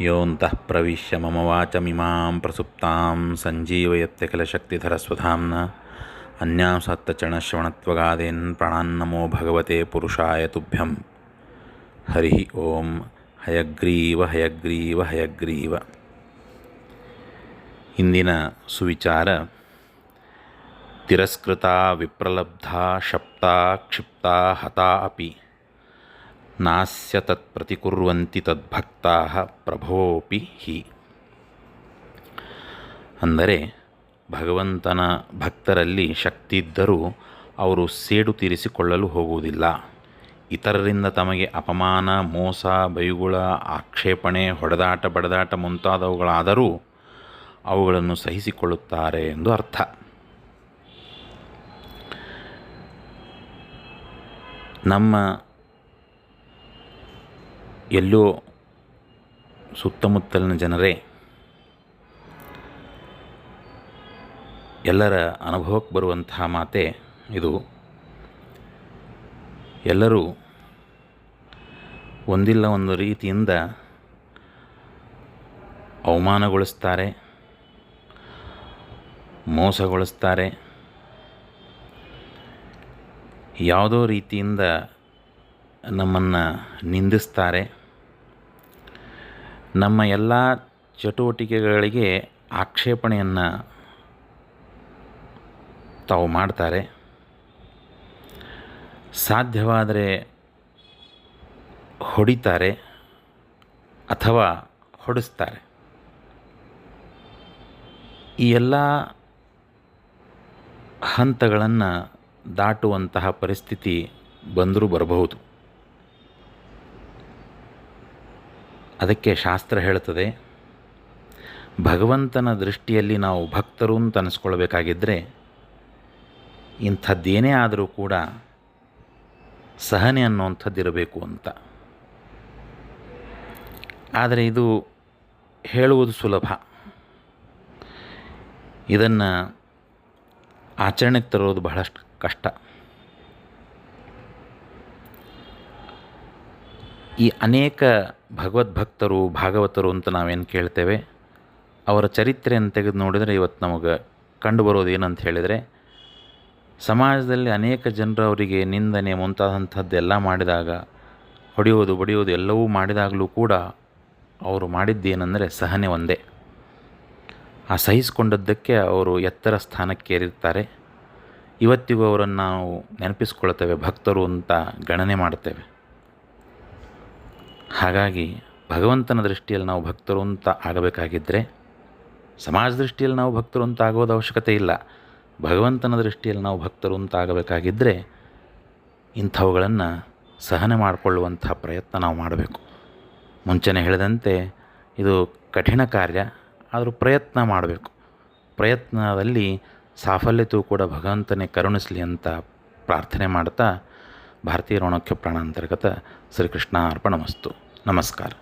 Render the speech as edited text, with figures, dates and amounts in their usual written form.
ಯೋऽन्तಃ ಪ್ರವಿಶ್ಯ ಮಮ ವಾಚಮಿಮಾಂ ಪ್ರಸುಪ್ತಾಂ ಸಂಜೀವಯತ್ಯ ಖಿಲ ಶಕ್ತಿಧರಸ್ವಧಾಮ್ನ ಅನ್ಯಾಂಸತ್ತಚರಣಶ್ರವಣತ್ವಗಾದೀನ್ ಪ್ರಾಣಾನ್ನಮೋ ಭಗವತೆ ಪುರುಷಾಯ ತುಭ್ಯಂ. ಹರಿ ಓಂ. ಹಯಗ್ರೀವ ಹಯಗ್ರೀವ ಹಯಗ್ರೀವ. ಇಂದಿನ ಸುವಿಚಾರ: ತಿರಸ್ಕೃತ ವಿಪ್ರಲಬ್ಧ ಶಪ್ತ ಕ್ಷಿಪ್ತ ಹತಾ ಅಪಿ ನಾಸ್ಯ ತತ್ ಪ್ರತಿಕುರ್ವಂತಿ ತದ್ಭಕ್ತಾಃ ಪ್ರಭೋಪಿ ಹಿ. ಅಂದರೆ, ಭಗವಂತನ ಭಕ್ತರಲ್ಲಿ ಶಕ್ತಿ ಇದ್ದರೂ ಅವರು ಸೇಡು ತೀರಿಸಿಕೊಳ್ಳಲು ಹೋಗುವುದಿಲ್ಲ. ಇತರರಿಂದ ತಮಗೆ ಅಪಮಾನ, ಮೋಸ, ಬೈಗುಳ, ಆಕ್ಷೇಪಣೆ, ಹೊಡೆದಾಟ, ಬಡದಾಟ ಮುಂತಾದವುಗಳಾದರೂ ಅವುಗಳನ್ನು ಸಹಿಸಿಕೊಳ್ಳುತ್ತಾರೆ ಎಂದು ಅರ್ಥ. ನಮ್ಮ ಎಲ್ಲೋ ಸುತ್ತಮುತ್ತಲಿನ ಜನರೇ ಎಲ್ಲರ ಅನುಭವಕ್ಕೆ ಬರುವಂತಹ ಮಾತೆ ಇದು. ಎಲ್ಲರೂ ಒಂದಿಲ್ಲ ಒಂದು ರೀತಿಯಿಂದ ಅವಮಾನಗೊಳಿಸ್ತಾರೆ, ಮೋಸಗೊಳಿಸ್ತಾರೆ, ಯಾವುದೋ ರೀತಿಯಿಂದ ನಮ್ಮನ್ನು ನಿಂದಿಸ್ತಾರೆ. ನಮ್ಮ ಎಲ್ಲ ಚಟುವಟಿಕೆಗಳಿಗೆ ಆಕ್ಷೇಪಣೆಯನ್ನು ತಾವು ಮಾಡ್ತಾರೆ. ಸಾಧ್ಯವಾದರೆ ಹೊಡಿತಾರೆ ಅಥವಾ ಹೊಡೆಸ್ತಾರೆ. ಈ ಎಲ್ಲ ಹಂತಗಳನ್ನು ದಾಟುವಂತಹ ಪರಿಸ್ಥಿತಿ ಬಂದರೂ ಬರಬಹುದು. ಅದಕ್ಕೆ ಶಾಸ್ತ್ರ ಹೇಳುತ್ತದೆ, ಭಗವಂತನ ದೃಷ್ಟಿಯಲ್ಲಿ ನಾವು ಭಕ್ತರು ಅಂತ ಅನಿಸ್ಕೊಳ್ಬೇಕಾಗಿದ್ದರೆ ಇಂಥದ್ದೇನೇ ಆದರೂ ಕೂಡ ಸಹನೆ ಅನ್ನುವಂಥದ್ದಿರಬೇಕು ಅಂತ. ಆದರೆ ಇದು ಹೇಳುವುದು ಸುಲಭ, ಇದನ್ನು ಆಚರಣೆಗೆ ತರೋದು ಬಹಳಷ್ಟು ಕಷ್ಟ. ಈ ಅನೇಕ ಭಗವದ್ಭಕ್ತರು, ಭಾಗವತರು ಅಂತ ನಾವೇನು ಕೇಳ್ತೇವೆ, ಅವರ ಚರಿತ್ರೆಯನ್ನು ತೆಗೆದು ನೋಡಿದರೆ ಇವತ್ತು ನಮಗೆ ಕಂಡುಬರೋದು ಏನಂತ ಹೇಳಿದರೆ, ಸಮಾಜದಲ್ಲಿ ಅನೇಕ ಜನರು ಅವರಿಗೆ ನಿಂದನೆ ಮುಂತಾದಂಥದ್ದೆಲ್ಲ ಮಾಡಿದಾಗ, ಹೊಡೆಯೋದು ಬಡಿಯೋದು ಎಲ್ಲವೂ ಮಾಡಿದಾಗಲೂ ಕೂಡ ಅವರು ಮಾಡಿದ್ದೇನೆಂದರೆ ಸಹನೆ ಒಂದೇ. ಆ ಸಹಿಸಿಕೊಂಡದ್ದಕ್ಕೆ ಅವರು ಎತ್ತರ ಸ್ಥಾನಕ್ಕೇರಿರ್ತಾರೆ. ಇವತ್ತಿಗೂ ಅವರನ್ನು ನಾವು ನೆನಪಿಸ್ಕೊಳ್ತೇವೆ, ಭಕ್ತರು ಅಂತ ಗಣನೆ ಮಾಡ್ತೇವೆ. ಹಾಗಾಗಿ ಭಗವಂತನ ದೃಷ್ಟಿಯಲ್ಲಿ ನಾವು ಭಕ್ತರು ಅಂತ ಆಗಬೇಕಾಗಿದ್ದರೆ, ಸಮಾಜ ದೃಷ್ಟಿಯಲ್ಲಿ ನಾವು ಭಕ್ತರು ಅಂತ ಆಗೋದು ಅವಶ್ಯಕತೆ ಇಲ್ಲ. ಭಗವಂತನ ದೃಷ್ಟಿಯಲ್ಲಿ ನಾವು ಭಕ್ತರು ಅಂತ ಆಗಬೇಕಾಗಿದ್ದರೆ ಇಂಥವುಗಳನ್ನು ಸಹನೆ ಮಾಡಿಕೊಳ್ಳುವಂಥ ಪ್ರಯತ್ನ ನಾವು ಮಾಡಬೇಕು. ಮುಂಚೆನೇ ಹೇಳಿದಂತೆ ಇದು ಕಠಿಣ ಕಾರ್ಯ, ಆದರೂ ಪ್ರಯತ್ನ ಮಾಡಬೇಕು. ಪ್ರಯತ್ನದಲ್ಲಿ ಸಾಫಲ್ಯತೆಯೂ ಕೂಡ ಭಗವಂತನೇ ಕರುಣಿಸಲಿ ಅಂತ ಪ್ರಾರ್ಥನೆ ಮಾಡ್ತಾ, ಭಾರತೀಯ ರೋಣಕ್ಯ ಪ್ರಾಣ ಅಂತರ್ಗತ ಶ್ರೀಕೃಷ್ಣ ಅರ್ಪಣಮಸ್ತು. ನಮಸ್ಕಾರ.